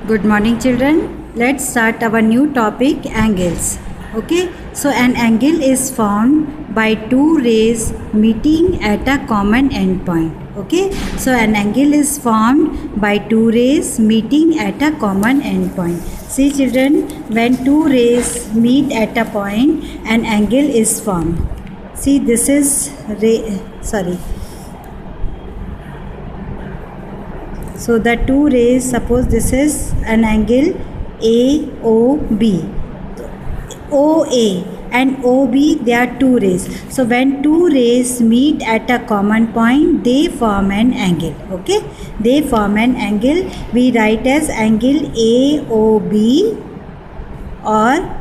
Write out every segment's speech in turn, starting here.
Good morning, children. Let's start our new topic, angles. Okay, so an angle is formed by two rays meeting at a common endpoint. Okay, so an angle is formed by two rays meeting at a common endpoint. See, children, when two rays meet at a point, an angle is formed. See, this is so the two rays, suppose this is an angle AOB. OA and OB, they are two rays. So when two rays meet at a common point, they form an angle. Okay, they form an angle. We write as angle AOB or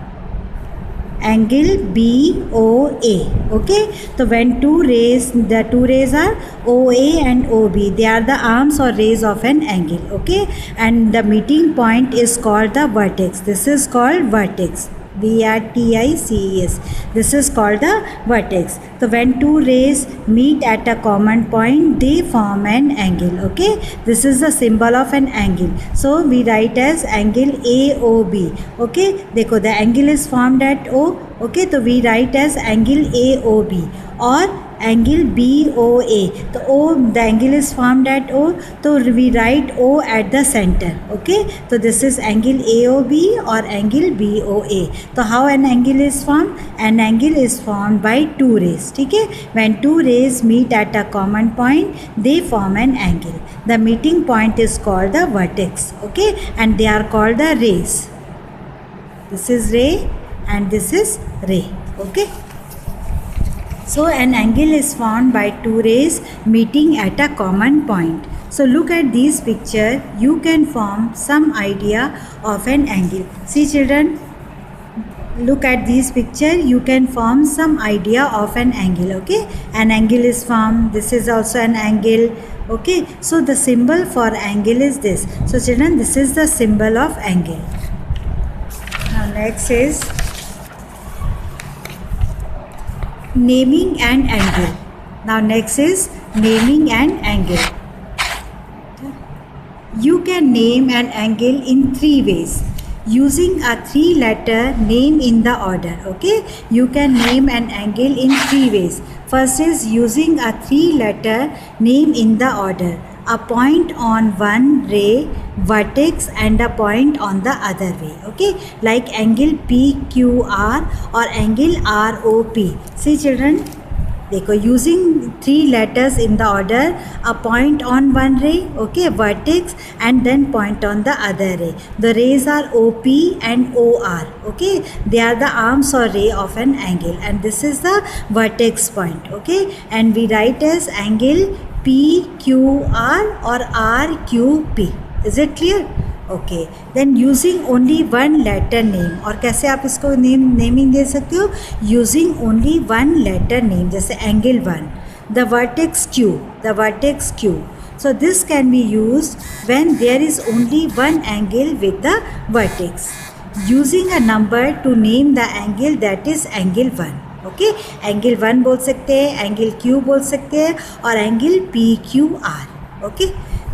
angle BOA. Okay, so when the two rays are OA and OB, they are the arms or rays of an angle. Okay, and the meeting point is called the vertex. This is called vertex. VRTICES. This is called the vertex. So when two rays meet at a common point, they form an angle. Okay, this is the symbol of an angle. So we write as angle AOB. Okay, देखो the angle is formed at O. Okay, so we write as angle AOB or angle BOA. So O, the angle is formed at O, so we write O at the center. Okay, so this is angle AOB or angle BOA. So how an angle is formed? An angle is formed by two rays. Okay, when two rays meet at a common point, they form an angle. The meeting point is called the vertex. Okay, and they are called the rays. This is ray and this is ray. Okay, so an angle is formed by two rays meeting at a common point. So look at this picture, you can form some idea of an angle. See, children, look at this picture, you can form some idea of an angle. Okay, an angle is formed. This is also an angle. Okay, so the symbol for angle is this. So children, this is the symbol of angle. Now next is naming an angle. Now next is naming an angle. You can name an angle in three ways using a three-letter name in the order. Okay, you can name an angle in three ways. First is using a three-letter name in the order. A point on one ray, vertex, and a point on the other way. Okay, like angle PQR or angle ROP. See, children, देखो, using three letters in the order, a point on one ray, okay, vertex, and then point on the other ray. The rays are OP and OR. Okay, they are the arms or ray of an angle, and this is the vertex point. Okay, and we write as angle PQR or RQP. Is it clear? Okay, then using only one letter name. और कैसे आप इसको naming दे सकते हो? Using only one letter name, जैसे angle 1, the vertex Q. So this can be used when there is only one angle with the vertex. Using a number to name the angle, that is angle 1. Okay, angle 1 बोल सकते हैं, angle Q बोल सकते हैं और angle PQR. Okay,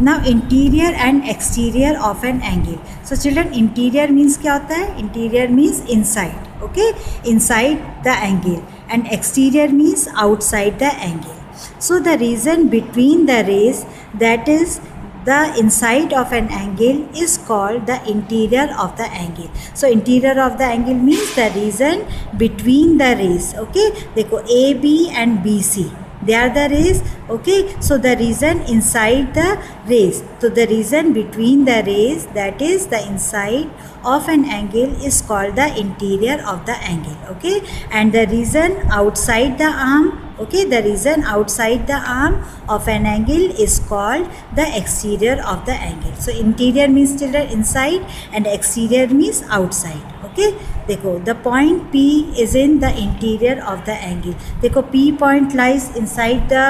now interior and exterior of an angle. So children, interior means क्या होता है? Interior means inside. Okay, inside the angle, and exterior means outside the angle. So the region between the rays, that is the inside of an angle, is called the interior of the angle. So interior of the angle means the region between the rays. Okay, देखो AB and BC, they are the rays. Okay, so the region inside the rays, so the region between the rays, that is the inside of an angle, is called the interior of the angle. Okay, and the region outside the arm, okay, the region outside the arm of an angle is called the exterior of the angle. So interior means children inside and exterior means outside. Okay, देखो, the point P is in the interior of the angle. देखो, P point lies inside the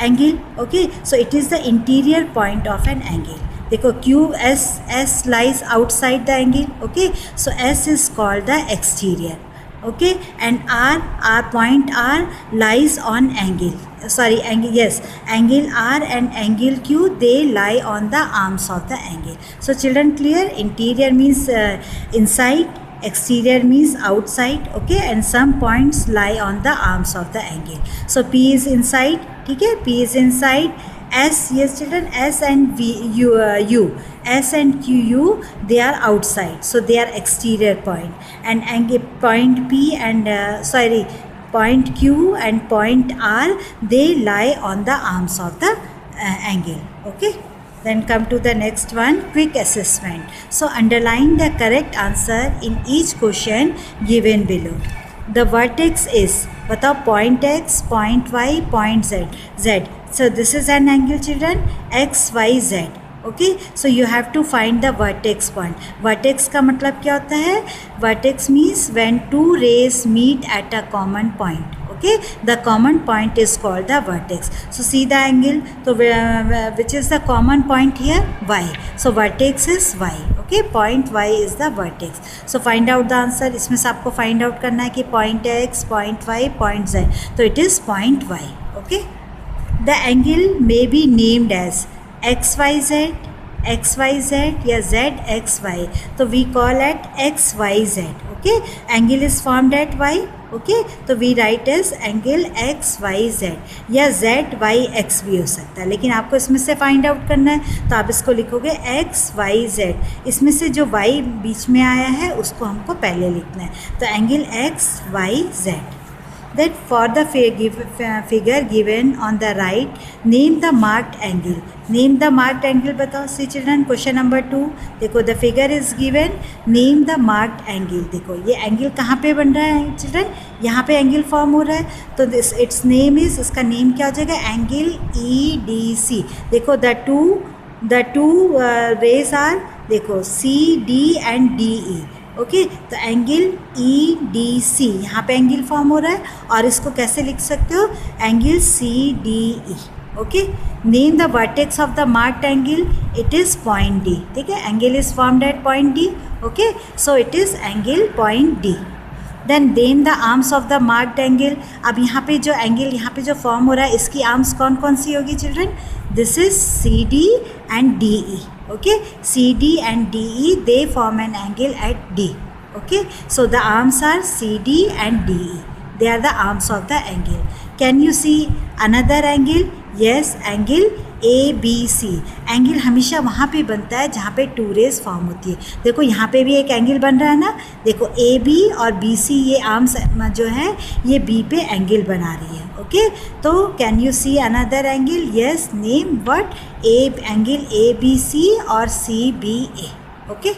angle. Okay, so it is the interior point of an angle. देखो, S lies outside the angle. Okay, so S is called the exterior. okay, and R point R lies on angle, angle R and angle Q, they lie on the arms of the angle. So children, clear? Interior means inside, exterior means outside, okay, and some points lie on the arms of the angle. So P is inside, okay, P is inside. S, yes children, S and U, S and Q, they are outside, so they are exterior point. And angle point P and point Q and point R, they lie on the arms of the angle, okay. Then come to the next one, quick assessment. So underline the correct answer in each question given below. The vertex is, बताओ, point X, point Y, point Z. So this is an angle children, X, Y, Z. Okay, so you have to find the vertex point. Vertex का मतलब क्या होता है? Vertex means when two rays meet at a common point. Okay, the common point is called the vertex. So see the angle. So which is the common point here? Y. So vertex is Y. Okay, point Y is the vertex. So find out the answer. इसमें से आपको find out करना है कि point X, point Y, point Z. So it is point Y. Okay. The angle may be named as XYZ, XYZ या ZXY. So we call it XYZ. Okay, angle is formed at Y. Okay, तो we write as angle XYZ या ZYX भी हो सकता है, लेकिन आपको इसमें से फाइंड आउट करना है, तो आप इसको लिखोगे XYZ. इसमें से जो Y बीच में आया है उसको हमको पहले लिखना है, तो angle XYZ. That for the figure given on the right, name the marked angle. Name the marked angle बताओ. See children, question number 2. देखो, the figure is given, name the marked angle. देखो ये एंगल कहाँ पे बन रहा है children? यहाँ पे एंगल फॉर्म हो रहा है, तो दिस इट्स नेम इज, इसका नेम क्या हो जाएगा? Angle EDC. देखो the two rays are, देखो CD and DE. ओके, तो एंगल EDC, यहाँ पे एंगल फॉर्म हो रहा है, और इसको कैसे लिख सकते हो? Angle CDE. Okay, name the vertex of the marked angle, it is point D. ठीक है, angle is formed at point D. Okay, so it is angle point D. Then name the arms of the marked angle. अब यहाँ पे जो angle यहाँ पे जो form हो रहा है, इसकी आर्म्स कौन कौन सी होगी children? This is CD and DE. Okay, CD and DE, they form an angle at D. Okay, so the arms are CD and DE. They are the arms of the angle. Can you see another angle? Yes, angle ABC. Angle हमेशा वहाँ पे बनता है जहाँ पे to raise form होती है. देखो यहाँ पे भी एक एंगल बन रहा है ना, देखो AB और BC, ये आर्म्स जो है ये B पे एंगल बना रही है. ओके, तो can you see another angle? Yes, name what? Angle ABC और CBA. Okay,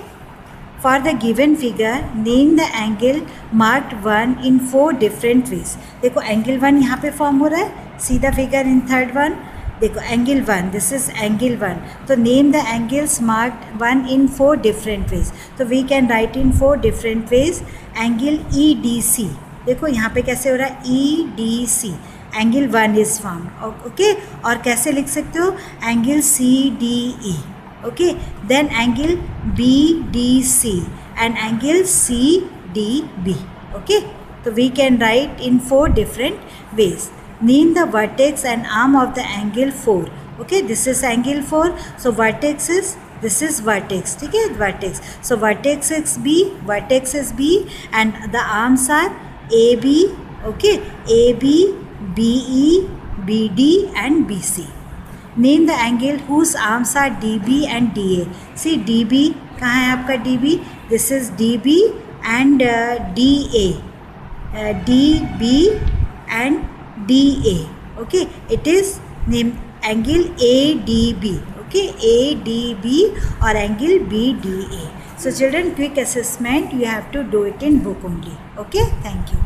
for the given figure, name the angle marked 1 in 4 different ways. देखो एंगल 1 यहाँ पे फॉर्म हो रहा है. See the figure in third one. देखो angle 1, this is angle 1. तो name the angles marked 1 in 4 different ways. तो we can write in 4 different ways. Angle EDC, देखो यहाँ पे कैसे हो रहा है? EDC, angle 1 is form. Okay, और कैसे लिख सकते हो? Angle CDE. Okay, then angle BDC and angle CDB. Okay, तो we can write in 4 different ways. Name the vertex and arm of the angle 4. Okay, this is angle 4. So vertex is, this is vertex. ठीक है, vertex. So vertex is B, and the arms are AB. Okay, AB, BE, BD and BC. Name the angle whose arms are DB and DA. See DB, कहाँ है आपका DB? This is DB and DA. DB and DA. Okay, it is named angle ADB. Okay, ADB or angle BDA. So children, quick assessment, you have to do it in book only. Okay, thank you.